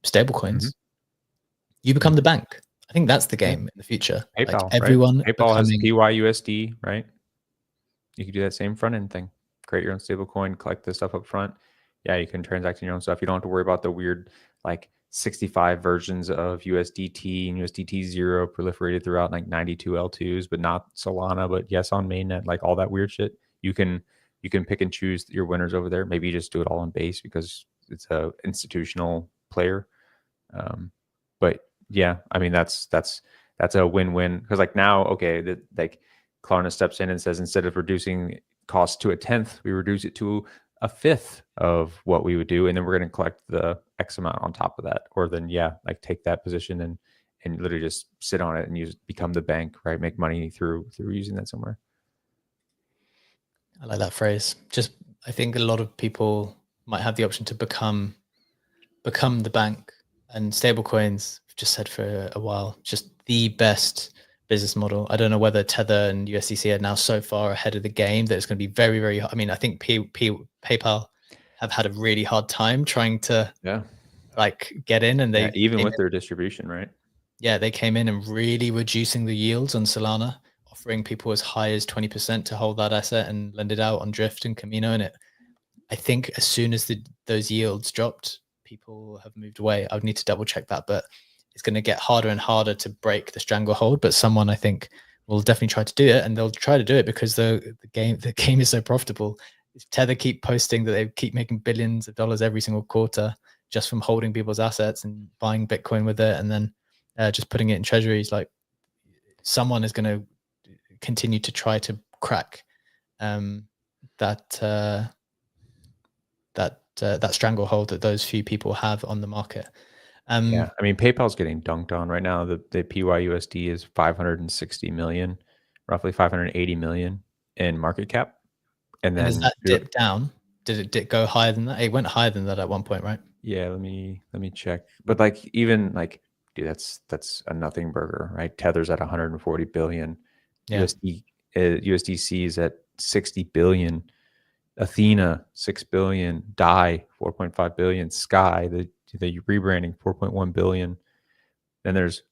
stable Mhm. coins, you become Mhm. the bank. I think that's the Yeah. game in the future. Like PayPal, right? everyone PayPal has becoming PYUSD, right? You could do that same front end thing. Create your own stable coin, collect the stuff up front. Yeah, you can transact in your own stuff. You don't have to worry about the weird like 65 versions of USDT and USDT zero proliferated throughout like 92 L2s, but not Solana, but yes on mainnet, like all that weird shit. You can pick and choose your winners over there. Maybe you just do it all on base because it's a institutional player. But yeah, I mean that's a win-win because like now, okay, that like Klarna steps in and says instead of reducing costs to a tenth, we reduce it to a fifth of what we would do, and then we're going to collect the X amount on top of that, or then yeah, like take that position and literally just sit on it and use become the bank, right? Make money through using that somewhere. I like that phrase. Just, I think a lot of people might have the option to become the bank, and stablecoins, I've just said for a while, just the best business model. I don't know whether Tether and USDC are now so far ahead of the game that it's going to be very, very, I mean, I think PayPal have had a really hard time trying to Yeah. like get in, and Yeah, they even came with in, their distribution, right? yeah, they came in and really reducing the yields on Solana, offering people as high as 20% to hold that asset and lend it out on Drift and Camino. And I think as soon as those yields dropped, people have moved away. I would need to double check that, but it's going to get harder and harder to break the stranglehold. But someone, I think, will definitely try to do it, and they'll try to do it because the game is so profitable. If Tether keep posting that they keep making billions of dollars every single quarter just from holding people's assets and buying Bitcoin with it, and then just putting it in treasuries, like someone is going to continue to try to crack that. That stranglehold that those few people have on the market. Yeah, I mean PayPal's getting dunked on right now. The PYUSD is 560 million, roughly 580 million in market cap, and And has then that dipped down? Did it go higher than that? It went higher than that at one point, right? yeah, let me check. But like even like dude, that's a nothing burger, right? Tether's at 140 billion, Yeah. USDC is at 60 billion, Athena 6 billion, Dai 4.5 billion, Sky the rebranding 4.1 billion. Then there's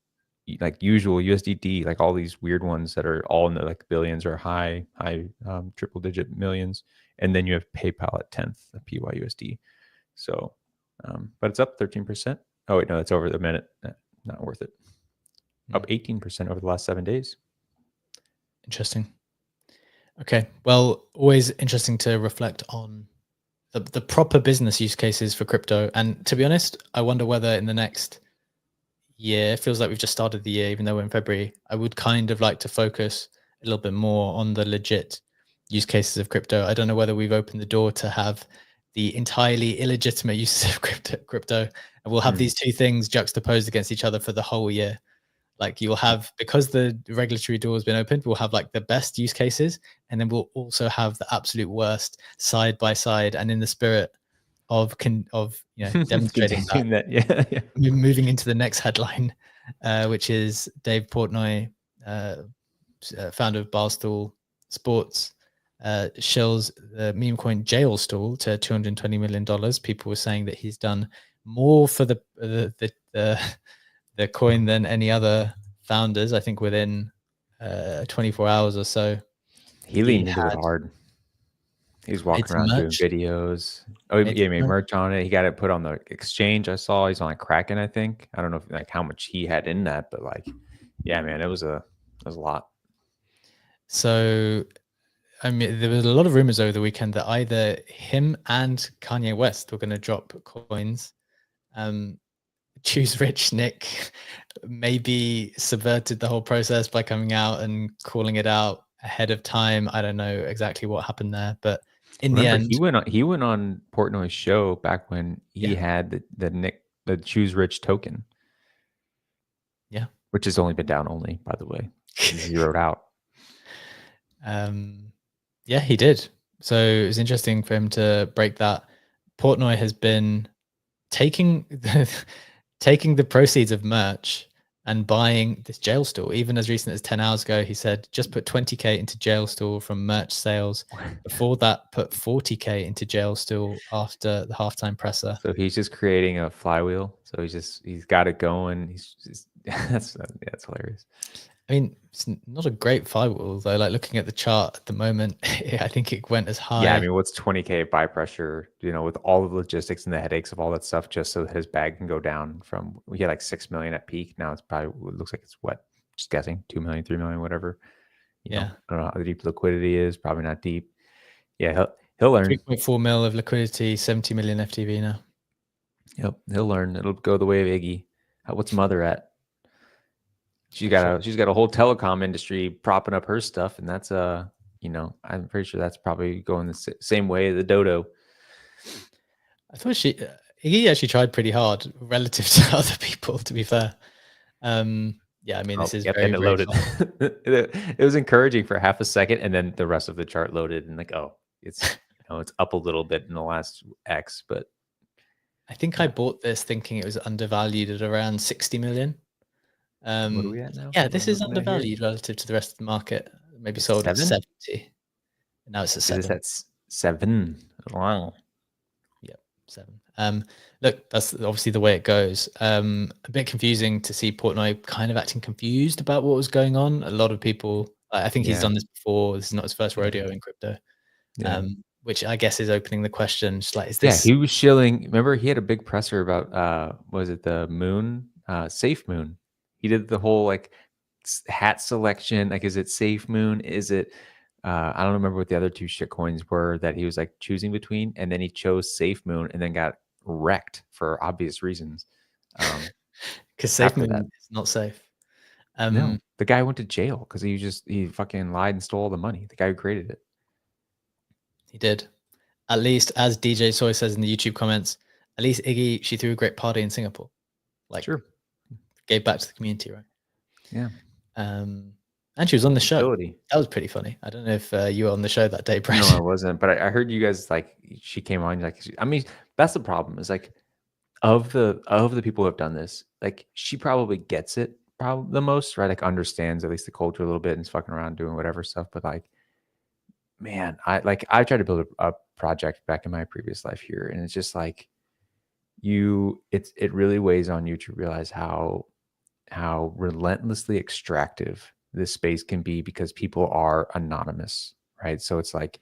like usual USDT, like all these weird ones that are all in the like billions or high triple digit millions, and then you have PayPal at 10th of PYUSD. So, but it's up 13%. Oh wait, no, that's over the minute. Not worth it. Up 18% over the last 7 days. Interesting. Okay. Well, always interesting to reflect on the proper business use cases for crypto. And to be honest, I wonder whether in the next year, it feels like we've just started the year, even though we're in February, I would kind of like to focus a little bit more on the legit use cases of crypto. I don't know whether we've opened the door to have the entirely illegitimate uses of crypto, and we'll have these two things juxtaposed against each other for the whole year. Like you'll have, because the regulatory door has been opened, we'll have like the best use cases, and then we'll also have the absolute worst side by side. And in the spirit of demonstrating that, that, yeah. moving into the next headline, which is Dave Portnoy, founder of Barstool Sports, shills the memecoin jail stall to $220 million. People were saying that he's done more for the coin than any other founders. I think within 24 hours or so, He he leaned into it had hard. He was made walking some around doing merch. videos. Oh, Made yeah, he some made merch. merch on it. He got it put on the exchange. I saw he's on like Kraken, I think. I don't know if, like how much he had in that, but like, yeah, man, it was a lot. So, I mean, there was a lot of rumors over the weekend that either him and Kanye West were going to drop coins. Choose Rich Nick maybe subverted the whole process by coming out and calling it out ahead of time. I don't know exactly what happened there, but in the Remember, end, he went on Portnoy's show back when he yeah, had the Choose Rich token, yeah. which has only been down only, by the way, zeroed out. Yeah, he did. So it was interesting for him to break that. Portnoy has been taking taking the proceeds of merch and buying this jail store. Even as recent as 10 hours ago, he said just put 20K into jail store from merch sales. Before that, put 40K into jail store after the halftime presser. So he's just creating a flywheel. So he's got it going. He's just that's hilarious. I mean, it's not a great firewall though. Like looking at the chart at the moment, I think it went as high. Yeah, I mean, what's 20K buy pressure, with all the logistics and the headaches of all that stuff, just so his bag can go down from, we had like 6 million at peak. Now it's probably, it looks like it's what, just guessing, 2 million, 3 million, whatever. Yeah, I don't know how deep liquidity is, probably not deep. Yeah, he'll learn. 3.4 mil of liquidity, 70 million FTV now. Yep, he'll learn. It'll go the way of Iggy. What's mother at? She's got a whole telecom industry propping up her stuff, and that's I'm pretty sure that's probably going the same way the dodo. I thought he actually tried pretty hard relative to other people, to be fair. Yeah, I mean, this is yep, very, and it very loaded. It was encouraging for half a second, and then the rest of the chart loaded, and like, oh, it's it's up a little bit in the last X, but I think I bought this thinking it was undervalued at around 60 million. what are we at now? Yeah, this is undervalued relative to the rest of the market. Maybe sold at 70. And now it's at 7. Is this at 7? Wow. Yep, 7. Look, that's obviously the way it goes. A bit confusing to see Portnoy kind of acting confused about what was going on. A lot of people, I think he's done this before. This is not his first rodeo in crypto. Which I guess is opening the question. Just like, is this? Yeah, he was shilling. Remember, he had a big presser about was it the moon, Safe Moon? He did the whole like hat selection. Like, is it Safe Moon? Is it? I don't remember what the other 2 shit coins were that he was like choosing between, and then he chose Safe Moon, and then got wrecked for obvious reasons. Because Safe Moon is not safe. No, the guy went to jail because he fucking lied and stole all the money. The guy who created it. He did. At least, as DJ Soy says in the YouTube comments, at least Iggy, she threw a great party in Singapore. Like, sure, gave back to the community, right? Yeah. And she was on the show. That was pretty funny. I don't know if you were on the show that day, Brad. No, I wasn't. But I heard you guys, like, she came on. Like, I mean, that's the problem. Is like, of the people who have done this, like, she probably gets it probably the most, right? Like, understands at least the culture a little bit and is fucking around doing whatever stuff. But like, man, I tried to build a project back in my previous life here, and it's just like, it really weighs on you to realize how relentlessly extractive this space can be, because people are anonymous, right? So it's like,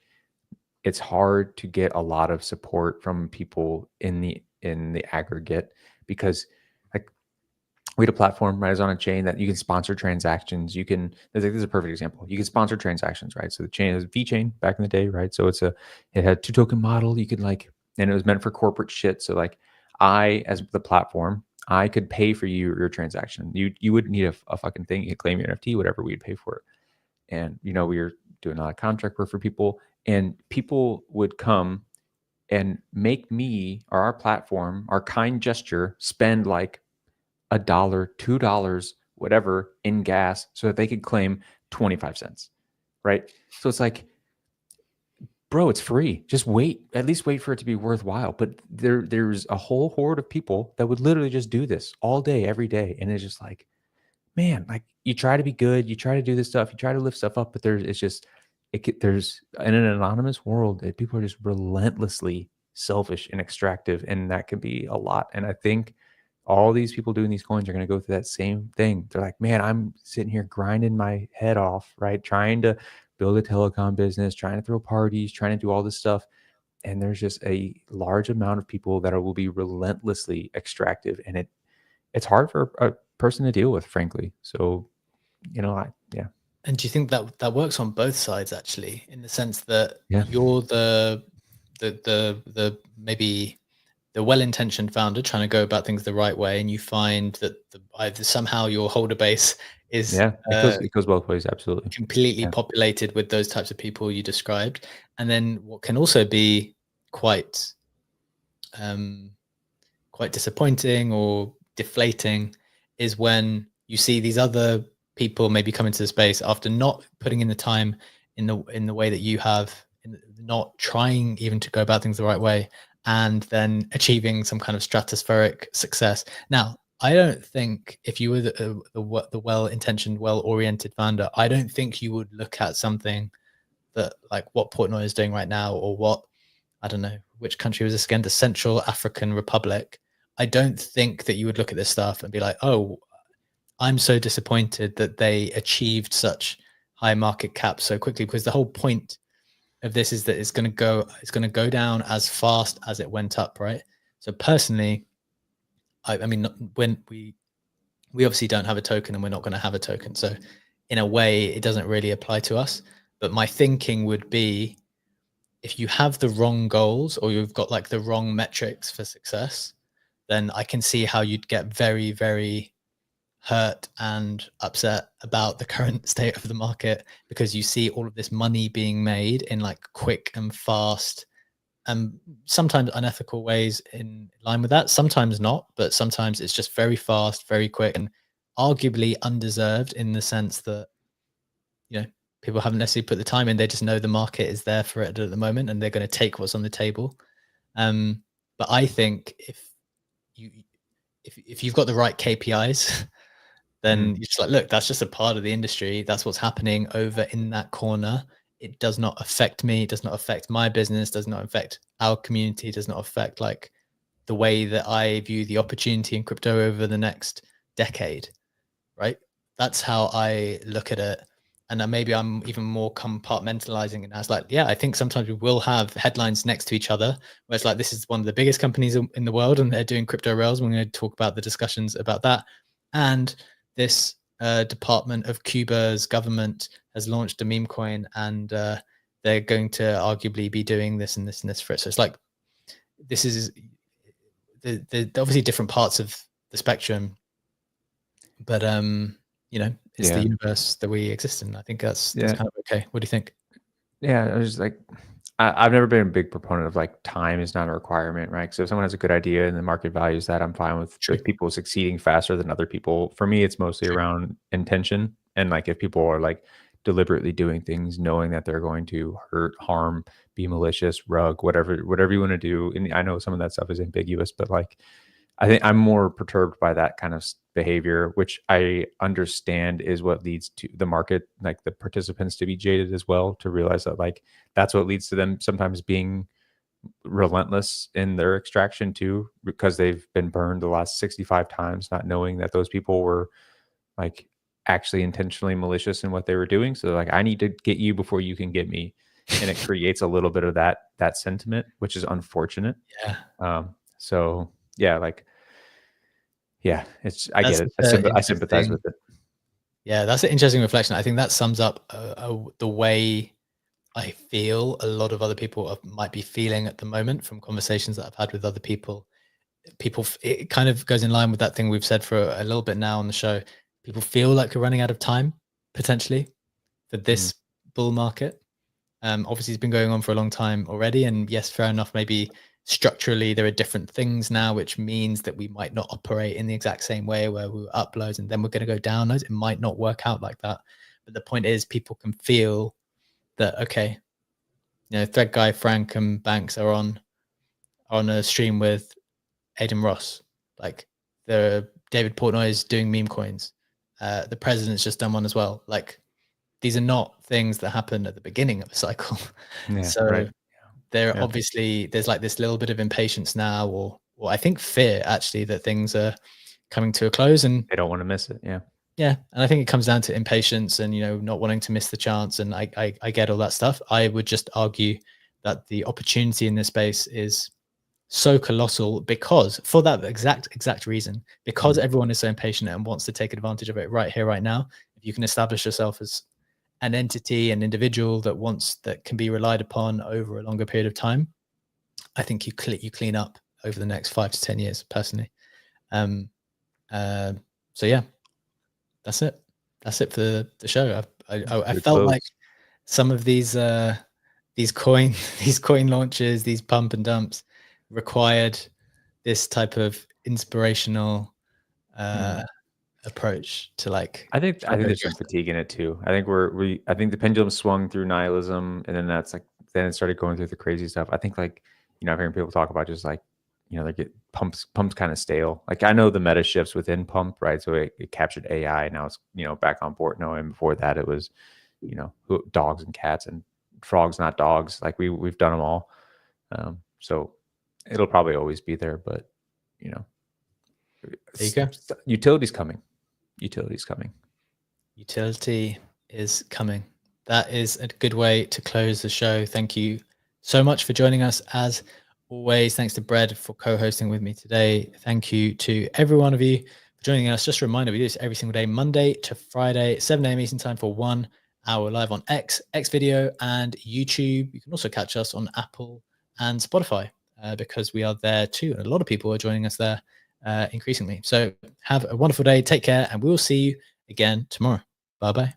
it's hard to get a lot of support from people in the aggregate, because like, we had a platform, right? It's on a chain that you can sponsor transactions. You can, this is a perfect example. You can sponsor transactions, right? So the chain is VeChain back in the day, right? So it had 2 token model. You could like, and it was meant for corporate shit. So like, I, as the platform, I could pay for your transaction. You wouldn't need a fucking thing. You could claim your NFT, whatever, we'd pay for it. And we were doing a lot of contract work for people, and people would come and make me, or our platform, our kind gesture, spend like $1, $2, whatever, in gas, so that they could claim 25 cents, right? So it's like, bro, it's free. Just wait. At least wait for it to be worthwhile. But there's a whole horde of people that would literally just do this all day, every day. And it's just like, man, like, you try to be good, you try to do this stuff, you try to lift stuff up, but there's in an anonymous world, people are just relentlessly selfish and extractive, and that can be a lot. And I think all these people doing these coins are going to go through that same thing. They're like, man, I'm sitting here grinding my head off, right? Trying to build a telecom business, trying to throw parties, trying to do all this stuff. And there's just a large amount of people that will be relentlessly extractive. And it's hard for a person to deal with, frankly. So, yeah. And do you think that works on both sides, actually, in the sense that Yeah. you're the maybe the well-intentioned founder trying to go about things the right way, and you find that either somehow your holder base is it goes both ways, absolutely, completely populated with those types of people you described, and then what can also be quite disappointing or deflating is when you see these other people maybe come into the space after not putting in the time in the way that you have, not trying even to go about things the right way, and then achieving some kind of stratospheric success. Now, I don't think if you were the well-intentioned, well-oriented founder, I don't think you would look at something that like what Portnoy is doing right now, or what, I don't know, which country was this again? The Central African Republic. I don't think that you would look at this stuff and be like, oh, I'm so disappointed that they achieved such high market cap so quickly, because the whole point of this is that it's going to go down as fast as it went up, right? So personally, I mean, when we obviously don't have a token and we're not going to have a token, so in a way it doesn't really apply to us. But my thinking would be, if you have the wrong goals or you've got like the wrong metrics for success, then I can see how you'd get very, very hurt and upset about the current state of the market, because you see all of this money being made in like quick and fast and sometimes unethical ways in line with that. Sometimes not, but sometimes it's just very fast, very quick, and arguably undeserved, in the sense that, you know, people haven't necessarily put the time in. They just know the market is there for it at the moment and they're going to take what's on the table. But I think you if you've got the right KPIs, then you're just like, look, that's just a part of the industry. That's what's happening over in that corner. It does not affect me. It does not affect my business. Does not affect our community. Does not affect like the way that I view the opportunity in crypto over the next decade, right? That's how I look at it. And then maybe I'm even more compartmentalizing it as like, yeah, I think sometimes we will have headlines next to each other where it's like, this is one of the biggest companies in the world and they're doing crypto rails. We're going to talk about the discussions about that. And this department of Cuba's government has launched a meme coin, and they're going to arguably be doing this and this and this for it. So it's like, this is the obviously different parts of the spectrum, but you know, it's the universe that we exist in. I think that's kind of okay. What do you think? Yeah, I was just like, I've never been a big proponent of like time is not a requirement, right? So if someone has a good idea and the market values that, I'm fine with people succeeding faster than other people. For me, it's mostly around intention. And like, if people are like deliberately doing things, knowing that they're going to hurt, harm, be malicious, rug, whatever you want to do. And I know some of that stuff is ambiguous, but like, I think I'm more perturbed by that kind of behavior, which I understand is what leads to the market, like the participants, to be jaded as well, to realize that like that's what leads to them sometimes being relentless in their extraction too, because they've been burned the last 65 times, not knowing that those people were like actually intentionally malicious in what they were doing. So like, I need to get you before you can get me. And it creates a little bit of that sentiment, which is unfortunate. Yeah. So yeah, like, yeah, I get it. I sympathize with it. Yeah, that's an interesting reflection. I think that sums up the way I feel a lot of other people might be feeling at the moment from conversations that I've had with other people. It kind of goes in line with that thing we've said for a little bit now on the show. People feel like we're running out of time potentially for this bull market. Obviously, it's been going on for a long time already. And yes, fair enough. Maybe structurally there are different things now, which means that we might not operate in the exact same way where we up loads and then we're going to go down loads. It might not work out like that. But the point is, people can feel that, okay, you know, Thread Guy, Frank, and Banks are on a stream with Aiden Ross. Like, the David Portnoy is doing meme coins. The president's just done one as well. Like, these are not things that happen at the beginning of a cycle. Yeah, So right. obviously there's like this little bit of impatience now, or I think fear actually, that things are coming to a close and they don't want to miss it. Yeah. Yeah. And I think it comes down to impatience and, you know, not wanting to miss the chance. And I get all that stuff. I would just argue that the opportunity in this space is so colossal because, for that exact reason, because everyone is so impatient and wants to take advantage of it right here, right now. If you can establish yourself as an entity, an individual that can be relied upon over a longer period of time, I think you clean up over the next 5 to 10 years personally. So yeah, that's it. That's it for the show. I felt like some of these coin launches, these pump and dumps, required this type of inspirational approach to like. I think there's some fatigue in it too. I think I think the pendulum swung through nihilism, and then then it started going through the crazy stuff. I think like, you know, I've heard people talk about just like, you know, they get pumps kind of stale. Like, I know the meta shifts within pump, right? So it captured AI. Now it's, you know, back on Portnoy, and before that it was, you know, dogs and cats and frogs, not dogs. Like we've done them all. So it'll probably always be there, but you know, there you go. Utility's coming. Utility's coming. Utility is coming. That is a good way to close the show. Thank you so much for joining us. As always, thanks to Bread for co-hosting with me today. Thank you to every one of you for joining us. Just a reminder, we do this every single day, Monday to Friday, 7 a.m. Eastern time for 1 hour live on X video, and YouTube. You can also catch us on Apple and Spotify because we are there too. And a lot of people are joining us there increasingly. So have a wonderful day. Take care, and we'll see you again tomorrow. Bye-bye.